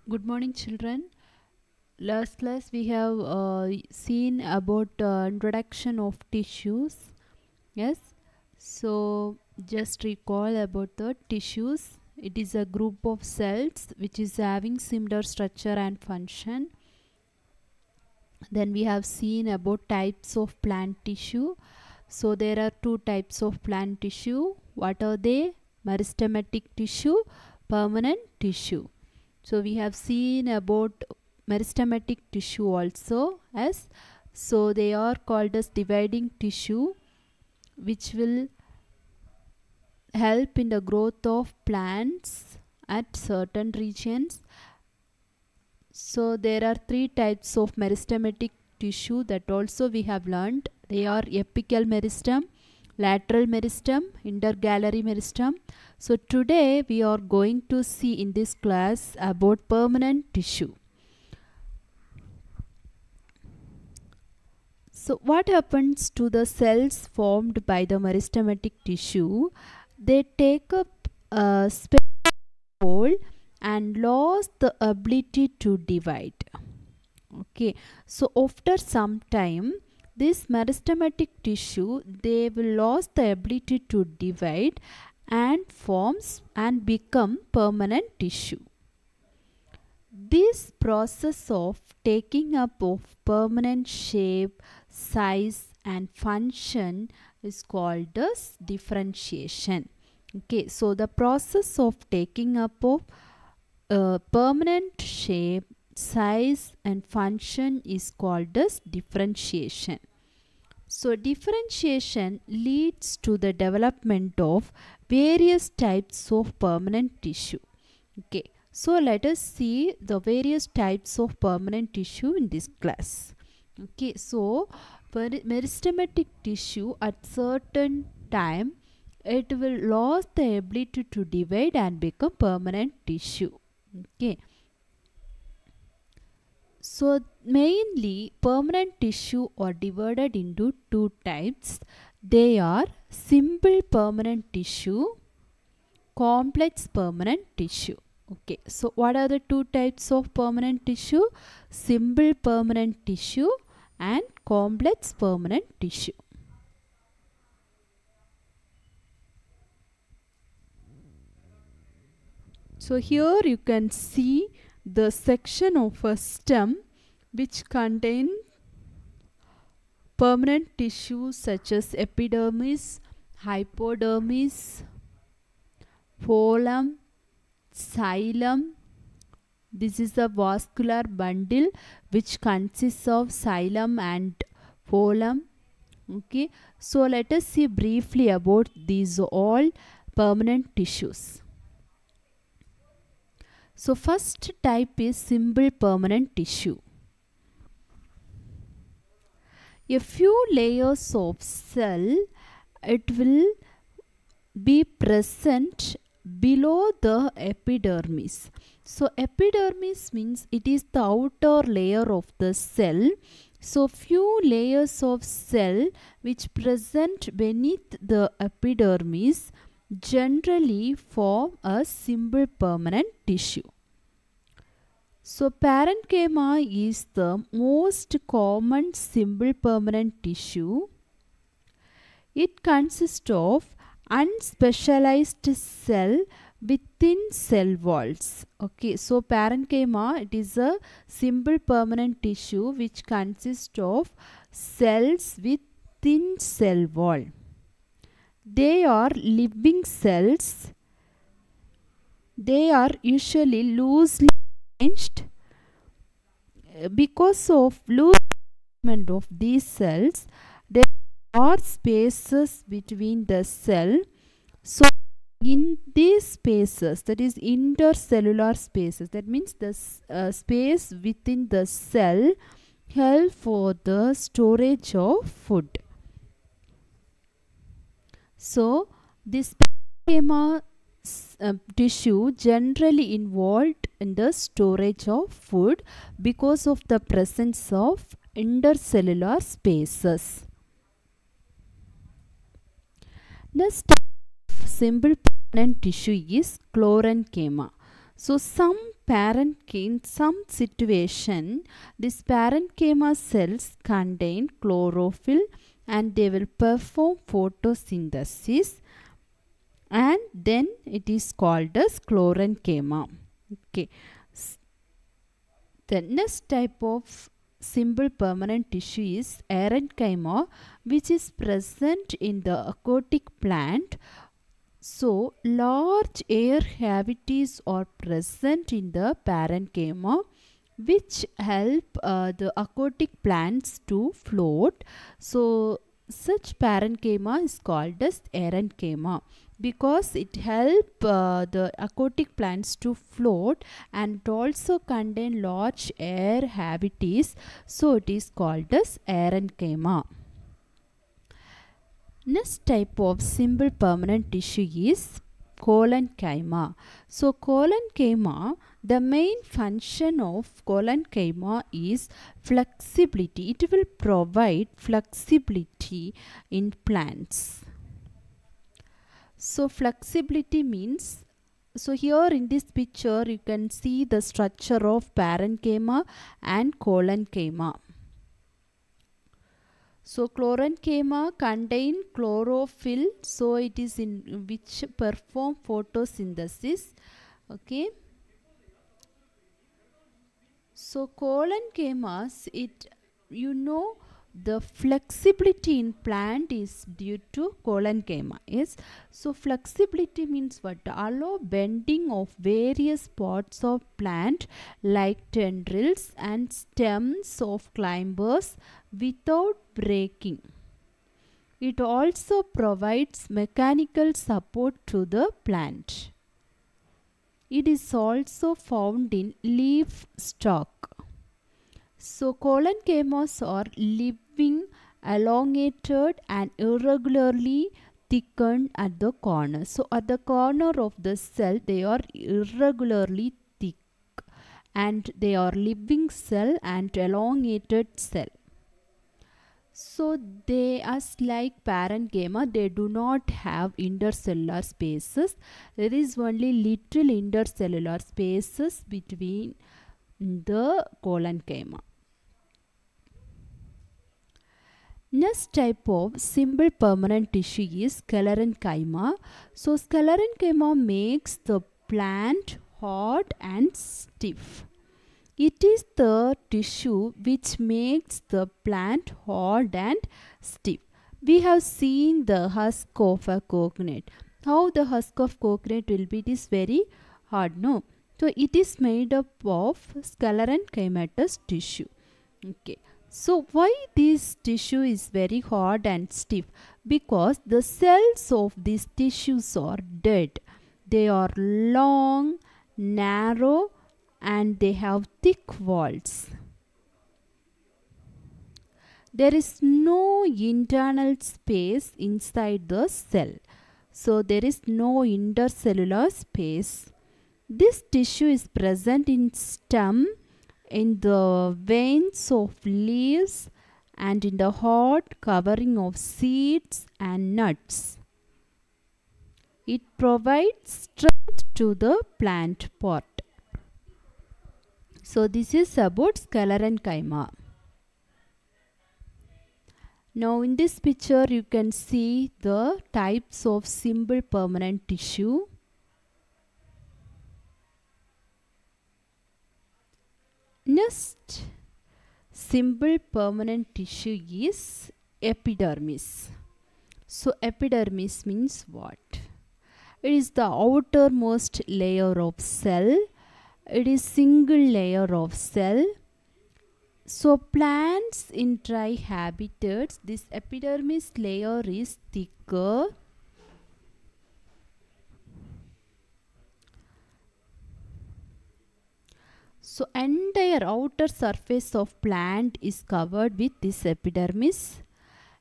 Good morning, children. Last class we have seen about introduction of tissues. Yes. So just recall about the tissues. It is a group of cells which is having similar structure and function. Then we have seen about types of plant tissue. So there are two types of plant tissue. What are they? Meristematic tissue, permanent tissue. So we have seen about meristematic tissue also, as so they are called as dividing tissue, which will help in the growth of plants at certain regions. So there are three types of meristematic tissue that also we have learned. They are apical meristem, lateral meristem, intergallery meristem. So today we are going to see in this class about permanent tissue. So what happens to the cells formed by the meristematic tissue? They take up a space hole and lose the ability to divide. Okay, so after some time, this meristematic tissue, they will lose the ability to divide and forms and become permanent tissue. This process of taking up of permanent shape, size and function is called as differentiation. Okay, so the process of taking up of permanent shape, size and function is called as differentiation. So differentiation leads to the development of various types of permanent tissue. Okay, so let us see the various types of permanent tissue in this class. Okay, so for meristematic tissue at certain time it will lose the ability to divide and become permanent tissue. Okay, so mainly permanent tissue are divided into two types. They are simple permanent tissue, complex permanent tissue. Okay, so what are the two types of permanent tissue? Simple permanent tissue and complex permanent tissue. So here you can see the section of a stem which contain permanent tissues such as epidermis, hypodermis, phloem, xylem. This is a vascular bundle which consists of xylem and phloem. Okay, so let us see briefly about these all permanent tissues. So first type is simple permanent tissue. A few layers of cell, it will be present below the epidermis. So epidermis means it is the outer layer of the cell. So few layers of cell which present beneath the epidermis generally form a simple permanent tissue. So parenchyma is the most common simple permanent tissue. It consists of unspecialized cell within cell walls. Okay, so parenchyma, it is a simple permanent tissue which consists of cells within cell wall. They are living cells. They are usually loosely arranged. Because of loose arrangement of these cells, there are spaces between the cell. So in these spaces, that is intercellular spaces, that means the space within the cell help for the storage of food. So this parenchyma tissue generally involved in the storage of food because of the presence of intercellular spaces. Next type of simple permanent tissue is chlorenchyma. So in some situation, these parenchyma cells contain chlorophyll and they will perform photosynthesis, and then it is called as chlorenchyma. Okay. The next type of simple permanent tissue is parenchyma, which is present in the aquatic plant. So, large air cavities are present in the parenchyma, which help the aquatic plants to float. So, such parenchyma is called as parenchyma because it help the aquatic plants to float, and it also contain large air cavities. So, it is called as parenchyma. Next type of simple permanent tissue is collenchyma. So collenchyma, the main function of collenchyma is flexibility. It will provide flexibility in plants. So flexibility means, so here in this picture you can see the structure of parenchyma and collenchyma. So chlorenchyma contain chlorophyll, so it is in which perform photosynthesis. Okay. So collenchymas, the flexibility in plant is due to collenchyma. Yes. So flexibility means what? Allow bending of various parts of plant like tendrils and stems of climbers without breaking. It also provides mechanical support to the plant. It is also found in leaf stalk. So collenchymas are living, elongated and irregularly thickened at the corner. So at the corner of the cell they are irregularly thick, and they are living cell and elongated cell. So they are like parenchyma, they do not have intercellular spaces. There is only little intercellular spaces between the collenchyma. Next type of simple permanent tissue is sclerenchyma. So sclerenchyma makes the plant hard and stiff. It is the tissue which makes the plant hard and stiff. We have seen the husk of a coconut. How the husk of coconut will be? It is very hard, no? So it is made up of sclerenchymatous tissue. Okay. So why this tissue is very hard and stiff? Because the cells of these tissues are dead. They are long, narrow, and they have thick walls. There is no internal space inside the cell. So there is no intercellular space. This tissue is present in stem, in the veins of leaves, and in the hard covering of seeds and nuts. It provides strength to the plant pot. So this is about sclerenchyma. Now in this picture you can see the types of simple permanent tissue. Next simple permanent tissue is epidermis. So epidermis means what? It is the outermost layer of cell. It is single layer of cell. So plants in dry habitats, this epidermis layer is thicker. So entire outer surface of plant is covered with this epidermis.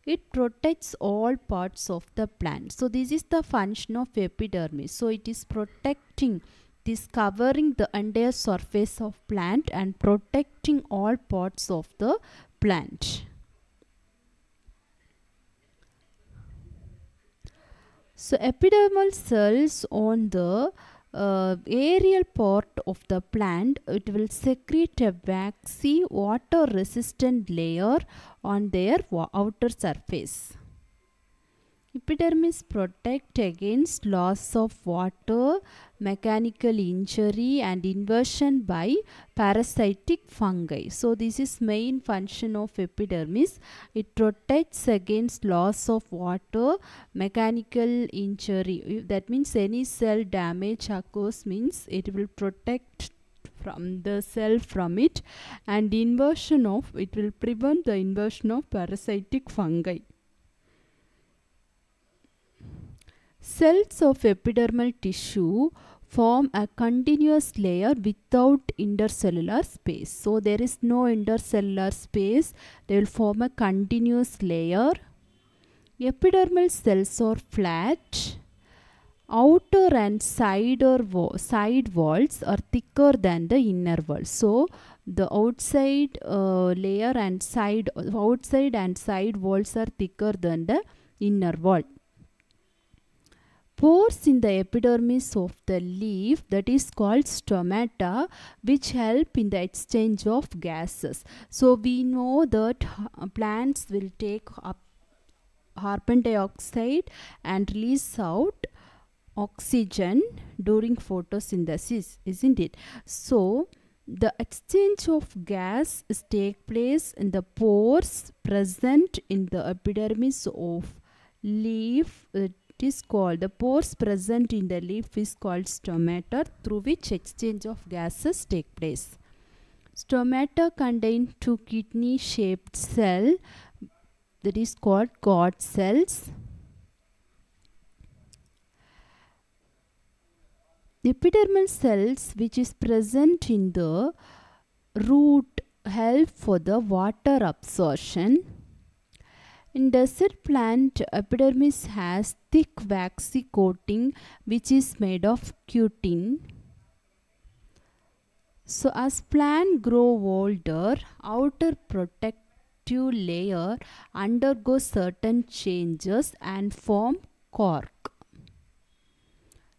It protects all parts of the plant. So this is the function of epidermis. So it is protecting, this covering the entire surface of plant and protecting all parts of the plant. So epidermal cells on the aerial part of the plant, it will secrete a waxy water resistant layer on their outer surface. Epidermis protect against loss of water, mechanical injury and inversion by parasitic fungi. So this is main function of epidermis. It protects against loss of water, mechanical injury. That means any cell damage occurs means it will protect from the cell from it, and inversion of it will prevent the inversion of parasitic fungi. Cells of epidermal tissue form a continuous layer without intercellular space. So there is no intercellular space. They will form a continuous layer. Epidermal cells are flat. Outer and side walls are thicker than the inner wall. So the outside layer and outside and side walls are thicker than the inner wall. Pores in the epidermis of the leaf, that is called stomata, which help in the exchange of gases. So we know that plants will take up carbon dioxide and release out oxygen during photosynthesis, isn't it? So the exchange of gas take place in the pores present in the epidermis of leaf. It is called, the pores present in the leaf is called stomata, through which exchange of gases take place. Stomata contain two kidney shaped cells, that is called God cells. Epidermal cells which is present in the root help for the water absorption. In desert plant, epidermis has thick waxy coating which is made of cutin. So as plant grow older, outer protective layer undergoes certain changes and form cork.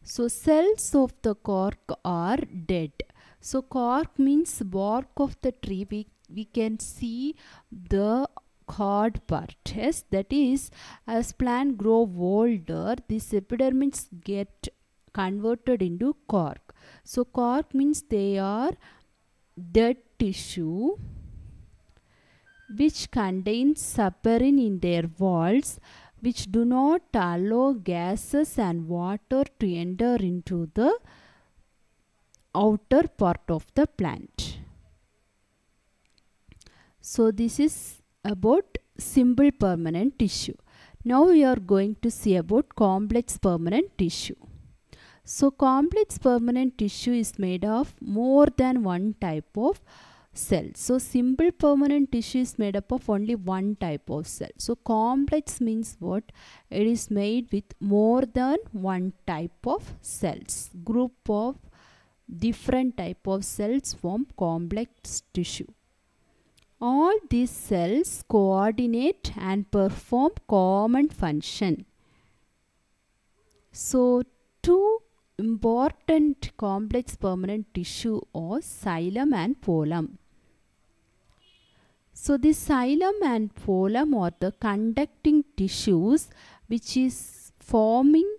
So cells of the cork are dead. So cork means bark of the tree. We can see the hard part. Yes, that is, as plant grow older, this epidermis get converted into cork. So cork means they are dead tissue which contains suberin in their walls, which do not allow gases and water to enter into the outer part of the plant. So this is about simple permanent tissue. Now we are going to see about complex permanent tissue. So complex permanent tissue is made of more than one type of cell. So simple permanent tissue is made up of only one type of cell. So complex means what? It is made with more than one type of cells. Group of different type of cells form complex tissue. All these cells coordinate and perform common function. So two important complex permanent tissue are xylem and phloem. So the xylem and phloem are the conducting tissues which is forming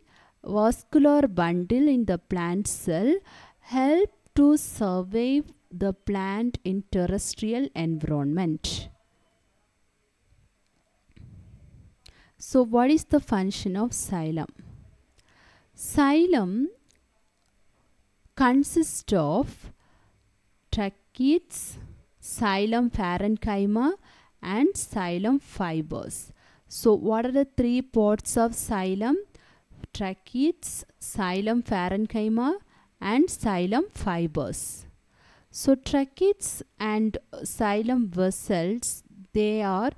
vascular bundle in the plant cell, help to survive the plant in terrestrial environment. So what is the function of xylem? Xylem consists of tracheids, xylem parenchyma and xylem fibers. So what are the three parts of xylem? Tracheids, xylem parenchyma and xylem fibers. So tracheids and xylem vessels, they are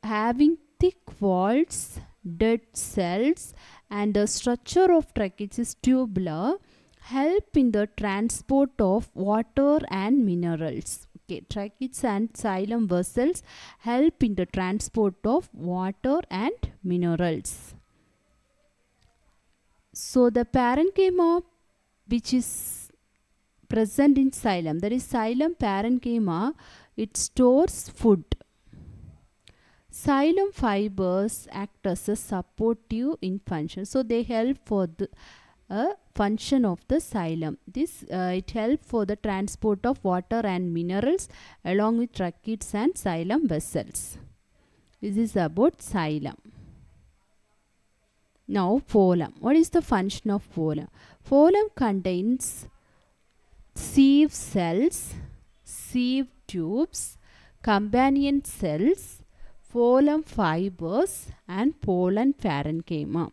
having thick walls, dead cells, and the structure of tracheids is tubular, help in the transport of water and minerals. Okay, tracheids and xylem vessels help in the transport of water and minerals. So the parenchyma which is present in xylem. That is xylem parenchyma. It stores food. Xylem fibers act as a supportive in function. So they help for the function of the xylem. It helps for the transport of water and minerals along with tracheids and xylem vessels. This is about xylem. Now phloem. What is the function of phloem? Phloem contains sieve cells, sieve tubes, companion cells, phloem fibers and pollen parenchyma.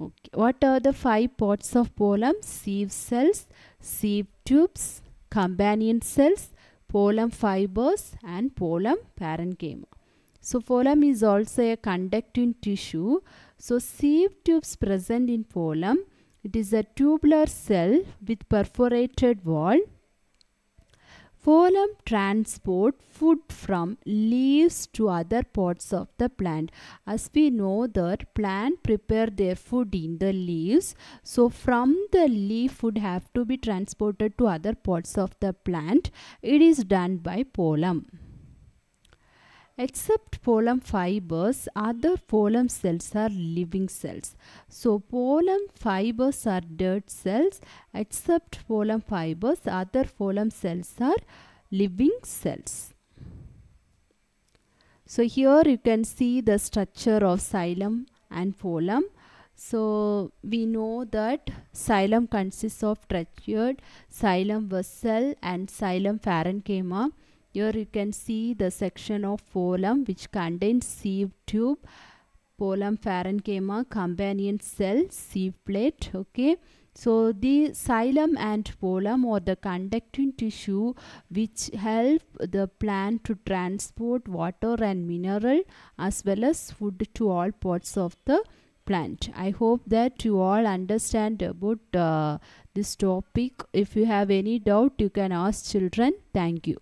Okay. What are the 5 parts of phloem? Sieve cells, sieve tubes, companion cells, phloem fibers and pollen parenchyma. So phloem is also a conducting tissue. So sieve tubes present in phloem. It is a tubular cell with perforated wall. Phloem transport food from leaves to other parts of the plant. As we know that plant prepare their food in the leaves. So from the leaf food have to be transported to other parts of the plant. It is done by phloem. Except phloem fibers, other phloem cells are living cells. So phloem fibers are dead cells. Except phloem fibers, other phloem cells are living cells. So here you can see the structure of xylem and phloem. So we know that xylem consists of tracheid, xylem vessel and xylem parenchyma. Here you can see the section of phloem which contains sieve tube, phloem parenchyma, companion cell, sieve plate. Okay. So the xylem and phloem are the conducting tissue which help the plant to transport water and mineral as well as food to all parts of the plant. I hope that you all understand about this topic. If you have any doubt, you can ask children. Thank you.